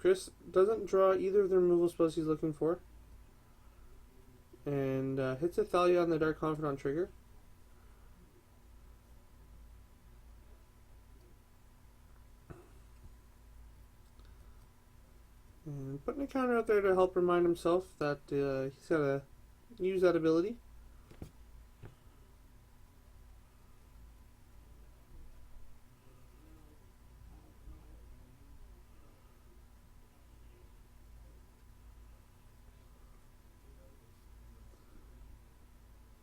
Chris doesn't draw either of the removal spells he's looking for. And hits a Thalia on the Dark Confidant trigger. And putting a counter out there to help remind himself that he's got to use that ability.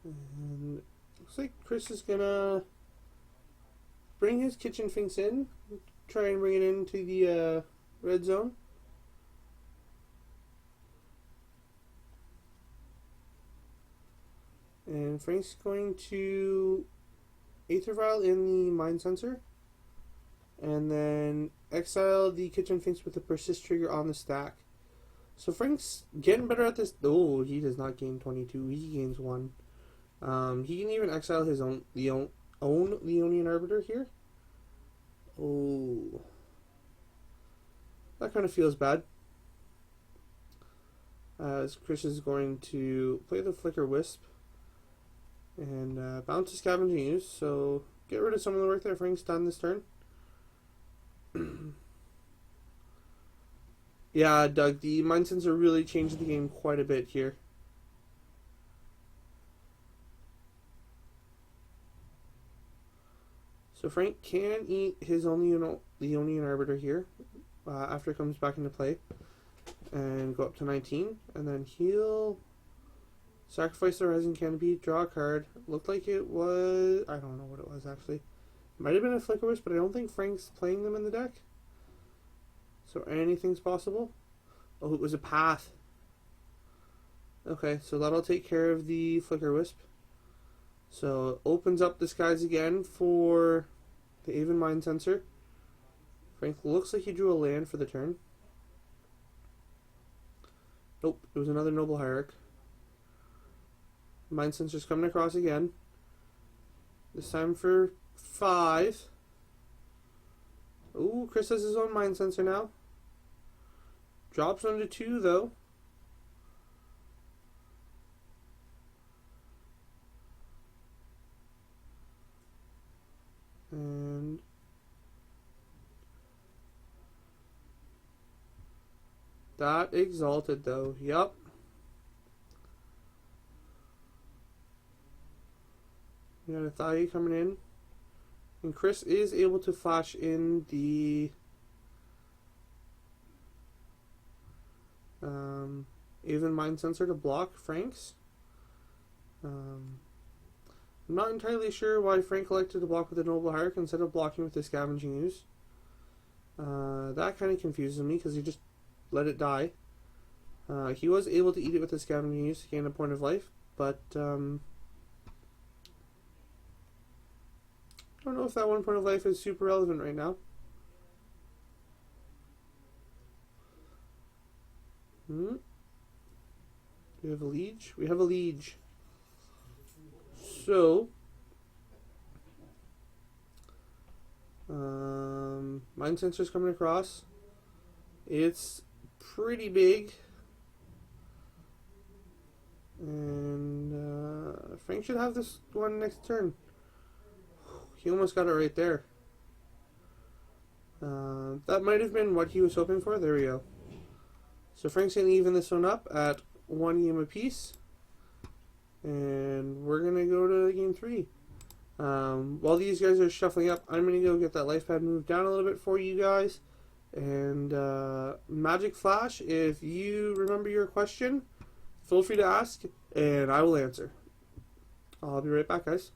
And looks like Chris is gonna bring his Kitchen Finks in, try and bring it into the red zone. And Frank's going to Aether Vial in the Mind Sensor, and then exile the Kitchen Finks with the Persist trigger on the stack. So Frank's getting better at this. Oh, he does not gain 22. He gains 1. He can even exile his own Leonian Arbiter here. Oh, that kind of feels bad. As Chris is going to play the Flicker Wisp and bounce to Scavenging Ooze. So get rid of some of the work that Frank's done this turn. Yeah, Doug, the Mind Sensor really changed the game quite a bit here. So Frank can eat his own Leonian Arbiter here after it comes back into play and go up to 19. And then he'll sacrifice the Rising Canopy, draw a card. Looked like it was... I don't know what it was actually. It might have been a Flicker Wisp, but I don't think Frank's playing them in the deck. So anything's possible. Oh, it was a Path. Okay, so that'll take care of the Flicker Wisp. So it opens up the skies again for the Aven Mind Sensor. Frank looks like he drew a land for the turn. Nope, it was another Noble Hierarch. Mind Sensor's coming across again. This time for 5. Ooh, Chris has his own Mind Sensor now. Drops under 2 though. And that Exalted though. Yup. We got a Thalia coming in. And Chris is able to flash in the Aven Mind Sensor to block Frank's. I'm not entirely sure why Frank elected to block with the Noble Hierarch instead of blocking with the Scavenging Ooze. That kind of confuses me because he just let it die. He was able to eat it with the Scavenging Ooze to gain a point of life, but I don't know if that 1 point of life is super relevant right now. We have a Liege? We have a Liege. So, Mind Sensor's coming across. It's pretty big. And Frank should have this one next turn. He almost got it right there. That might have been what he was hoping for. There we go. So Frank's going to even this one up at 1 game apiece. And we're going to go to game 3. While these guys are shuffling up, I'm going to go get that life pad moved down a little bit for you guys. And Magic Flash, if you remember your question, feel free to ask, and I will answer. I'll be right back, guys.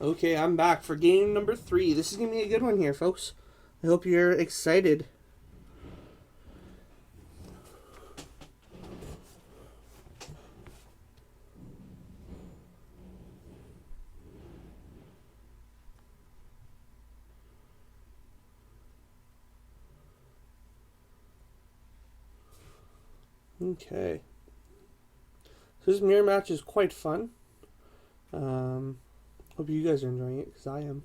Okay, I'm back for game number 3. This is going to be a good one here, folks. I hope you're excited. Okay. So this mirror match is quite fun. Hope you guys are enjoying it, because I am.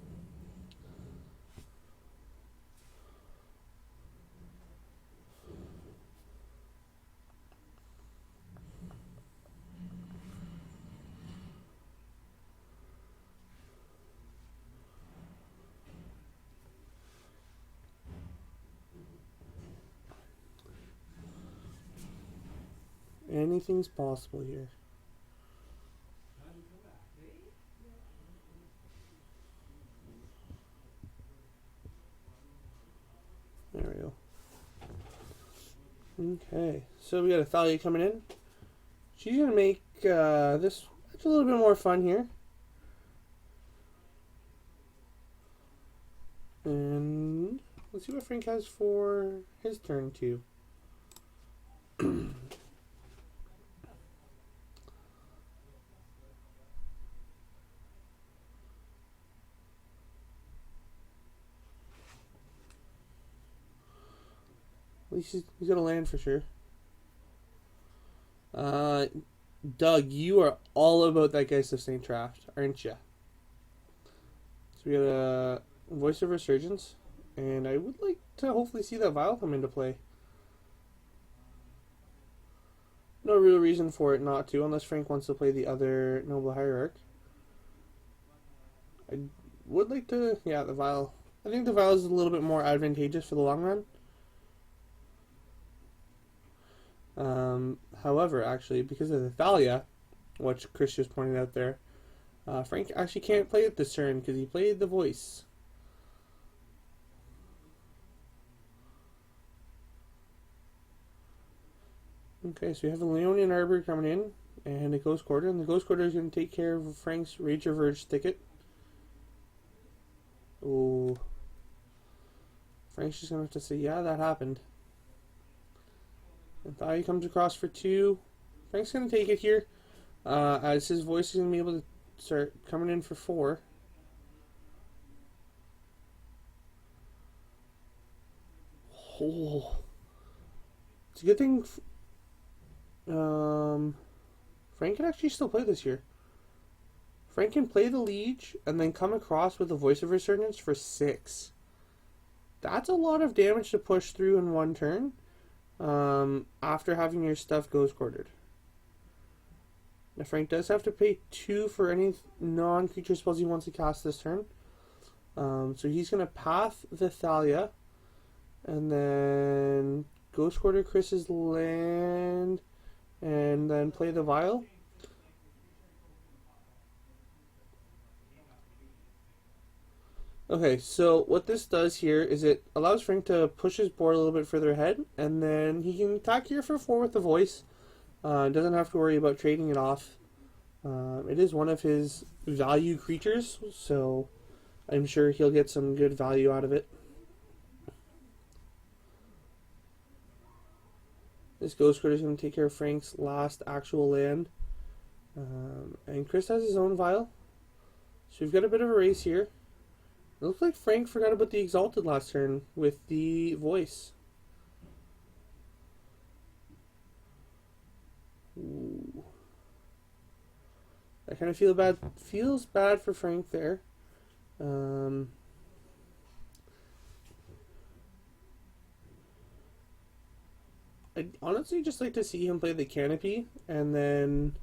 Anything's possible here. There we go. Okay, so we got a Thalia coming in. She's going to make this a little bit more fun here. And let's see what Frank has for his turn too. At least he's got to land for sure. Doug, you are all about that Geist of St. Traft, aren't you? So we got a Voice of Resurgence, and I would like to hopefully see that Vial come into play. No real reason for it not to, unless Frank wants to play the other Noble Hierarch. I would like to, yeah, the Vial. I think the Vial is a little bit more advantageous for the long run. However, actually, because of the Thalia, which Chris just pointed out there, Frank actually can't play it this turn because he played the Voice. Okay, so we have a Leonian Arbor coming in, and a Ghost Quarter, and the Ghost Quarter is going to take care of Frank's Rage of Verge Thicket. Oh, Frank's just going to have to say, yeah, that happened. And Thalia comes across for 2. Frank's going to take it here, as his Voice is going to be able to start coming in for 4. Oh, it's a good thing Frank can actually still play this here. Frank can play the Liege and then come across with the Voice of Resurgence for 6. That's a lot of damage to push through in one turn, after having your stuff Ghost Quartered. Now Frank does have to pay 2 for any non-creature spells he wants to cast this turn. So he's going to Path the Thalia, and then Ghost Quarter Chris's land, and then play the Vial. Okay, so what this does here is it allows Frank to push his board a little bit further ahead, and then he can attack here for 4 with the Voice. Doesn't have to worry about trading it off. It is one of his value creatures, so I'm sure he'll get some good value out of it. This Ghost Quarter is going to take care of Frank's last actual land. And Chris has his own Vial. So we've got a bit of a race here. It looks like Frank forgot about the Exalted last turn with the Voice. Ooh. I kind of feels bad for Frank there. I'd honestly just like to see him play the Canopy and then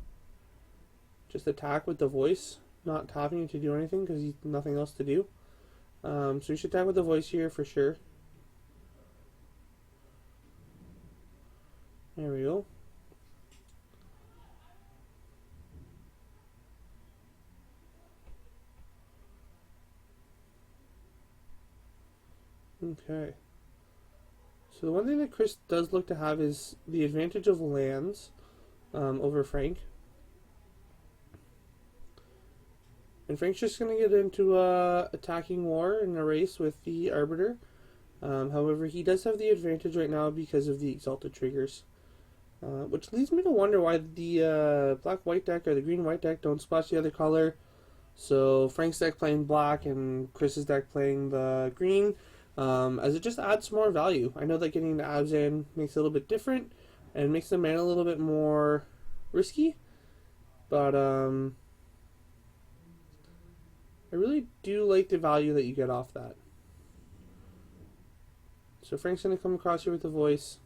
just attack with the Voice, not tapping to do anything because he's nothing else to do. So you should attack with the Voice here for sure. There we go. Okay. So the one thing that Chris does look to have is the advantage of lands over Frank. And Frank's just going to get into a attacking war in a race with the Arbiter. However, he does have the advantage right now because of the Exalted triggers. Which leads me to wonder why the black-white deck or the green-white deck don't splash the other color. So Frank's deck playing black and Chris's deck playing the green, as it just adds more value. I know that getting the Abzan makes it a little bit different and makes the mana a little bit more risky, but I really do like the value that you get off that. So Frank's going to come across here with the voice.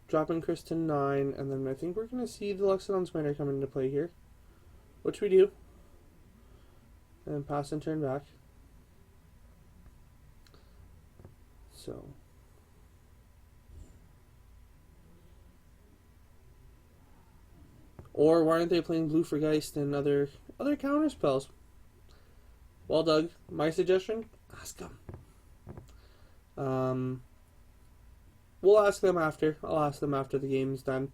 Dropping Chris to 9, and then I think we're going to see the Loxodon Smiter come into play here. Which we do. And pass and turn back. So. Or why aren't they playing Blue for Geist and other counter spells? Well, Doug, my suggestion, ask them. We'll ask them after. I'll ask them after the game's done,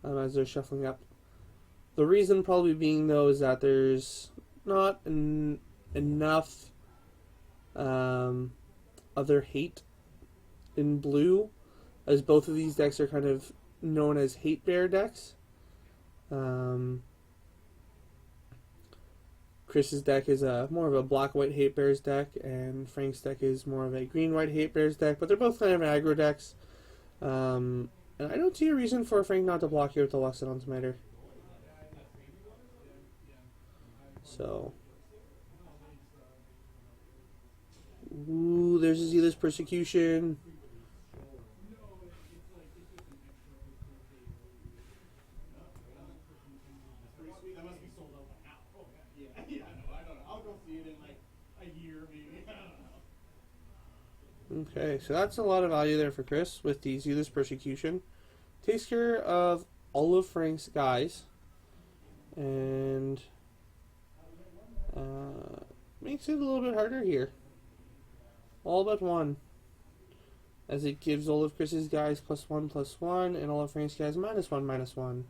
as they're shuffling up. The reason probably being, though, is that there's not enough other hate in blue, as both of these decks are kind of known as hate bear decks. Chris's deck is more of a black-white hate bears deck, and Frank's deck is more of a green-white hate bears deck, but they're both kind of aggro decks. And I don't see a reason for Frank not to block here with the Loxodon Smiter. So. Ooh, there's Azealous Persecution. Okay, so that's a lot of value there for Chris with the Azealous Persecution. Takes care of all of Frank's guys. And makes it a little bit harder here. All but one. As it gives all of Chris's guys +1/+1 and all of Frank's guys -1/-1.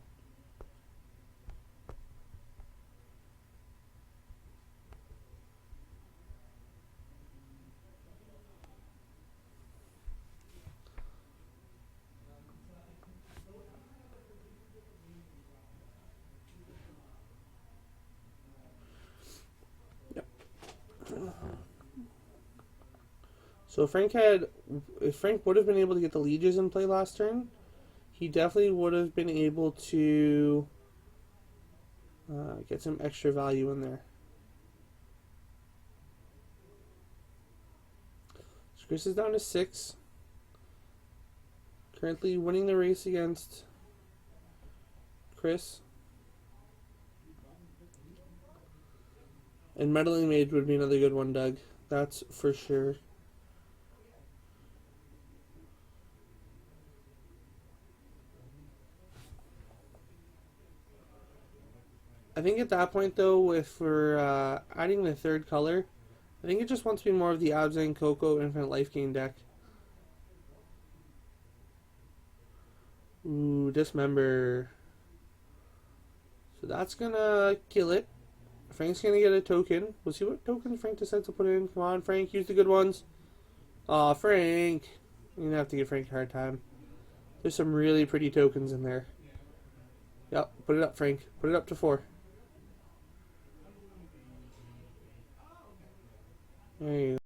So if Frank would have been able to get the Lieges in play last turn, he definitely would have been able to get some extra value in there. So Chris is down to 6. Currently winning the race against Chris. And Meddling Mage would be another good one, Doug. That's for sure. I think at that point, though, if we're adding the third color, I think it just wants to be more of the Abzan Coco Infinite Life Gain deck. Ooh, Dismember. So that's gonna kill it. Frank's gonna get a token. We'll see what tokens Frank decides to put in. Come on, Frank, use the good ones. Aw, Frank. You're gonna have to give Frank a hard time. There's some really pretty tokens in there. Yep, put it up, Frank. Put it up to 4. There you go.